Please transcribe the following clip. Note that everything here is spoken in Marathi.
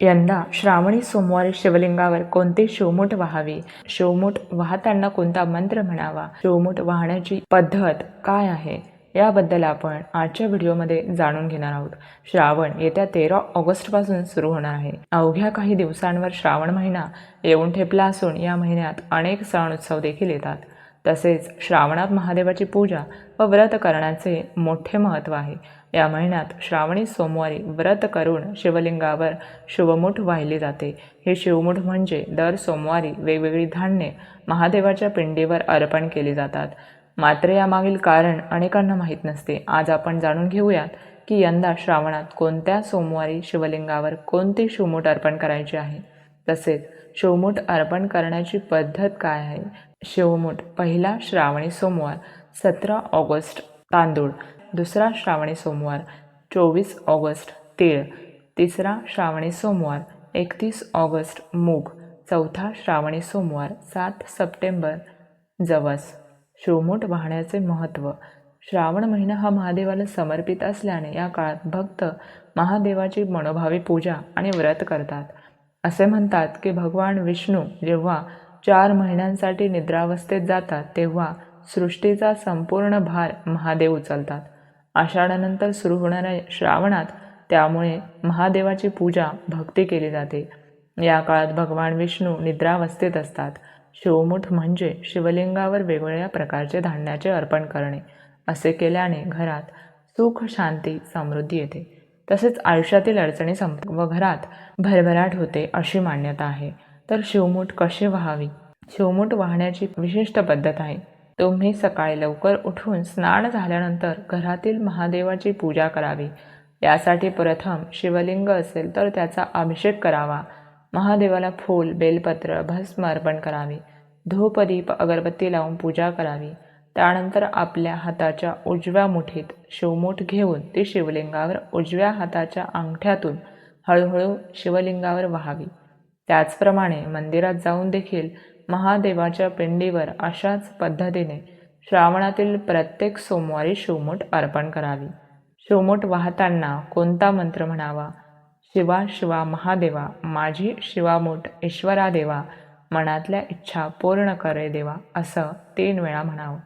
यंदा श्रावणी सोमवारी शिवलिंगावर कोणते शिवमुठ व्हावे, शिवमुठ वाहताना कोणता मंत्र म्हणावा, शिवमुठ वाहण्याची पद्धत काय आहे याबद्दल आपण आजच्या व्हिडिओमध्ये जाणून घेणार आहोत. श्रावण येत्या 13 ऑगस्टपासून सुरू होणार आहे. अवघ्या काही दिवसांवर श्रावण महिना येऊन ठेपला असून या महिन्यात अनेक सण उत्सव देखील येतात. तसेच श्रावणात महादेवाची पूजा व व्रत करण्याचे मोठे महत्त्व आहे. या महिन्यात श्रावणी सोमवारी व्रत करून शिवलिंगावर शिवमुठ वाहिले जाते. हे शिवमुठ म्हणजे दर सोमवारी वेगवेगळी धान्ये महादेवाच्या पिंडीवर अर्पण केली जातात. मात्र यामागील कारण अनेकांना माहीत नसते. आज आपण जाणून घेऊयात की यंदा श्रावणात कोणत्या सोमवारी शिवलिंगावर कोणते शिवमुठ अर्पण करायचे आहे, तसेच शिवमुठ अर्पण करण्याची पद्धत काय आहे. शिवमुठ पहिला श्रावणी सोमवार 17 ऑगस्ट तांदूळ, दुसरा श्रावणी सोमवार 24 ऑगस्ट तीळ, तिसरा श्रावणी सोमवार 31 ऑगस्ट मूग, चौथा श्रावणी सोमवार 7 सप्टेंबर जवस. शिवमुठ वाहण्याचे महत्त्व. श्रावण महिना हा महादेवाला समर्पित असल्याने या काळात भक्त महादेवाची मनोभावी पूजा आणि व्रत करतात. असे म्हणतात की भगवान विष्णू जेव्हा 4 महिन्यांसाठी निद्रावस्थेत जातात तेव्हा सृष्टीचा संपूर्ण भार महादेव उचलतात. आषाढानंतर सुरू होणाऱ्या श्रावणात त्यामुळे महादेवाची पूजा भक्ती केली जाते. या काळात भगवान विष्णू निद्रावस्थेत असतात. शिवमुठ म्हणजे शिवलिंगावर वेगवेगळ्या प्रकारचे धान्याचे अर्पण करणे. असे केल्याने घरात सुख, शांती, समृद्धी येते. तसेच आयुष्यातील अडचणी संपतात व घरात भरभराट होते अशी मान्यता आहे. तर शिवमुठ कशी व्हावी. शिवमुठ वाहण्याची विशिष्ट पद्धत आहे. तुम्ही सकाळी लवकर उठून स्नान झाल्यानंतर घरातील महादेवाची पूजा करावी. यासाठी प्रथम शिवलिंग असेल तर त्याचा अभिषेक करावा. महादेवाला फूल, बेलपत्र, भस्म अर्पण करावे. धूप, दीप, अगरबत्ती लावून पूजा करावी. त्यानंतर आपल्या हाताच्या उजव्या मुठीत शिवमुठ घेऊन ती शिवलिंगावर उजव्या हाताच्या अंगठ्यातून हळूहळू शिवलिंगावर व्हावी. त्याचप्रमाणे मंदिरात जाऊन देखील महादेवाच्या पिंडीवर अशाच पद्धतीने श्रावणातील प्रत्येक सोमवारी शिवमुठ अर्पण करावी. शिवमुठ वाहताना कोणता मंत्र म्हणावा. शिवा शिवा महादेवा, माझी शिवामुठ ईश्वरा देवा, मनातल्या इच्छा पूर्ण करे देवा, असं 3 वेळा म्हणावं.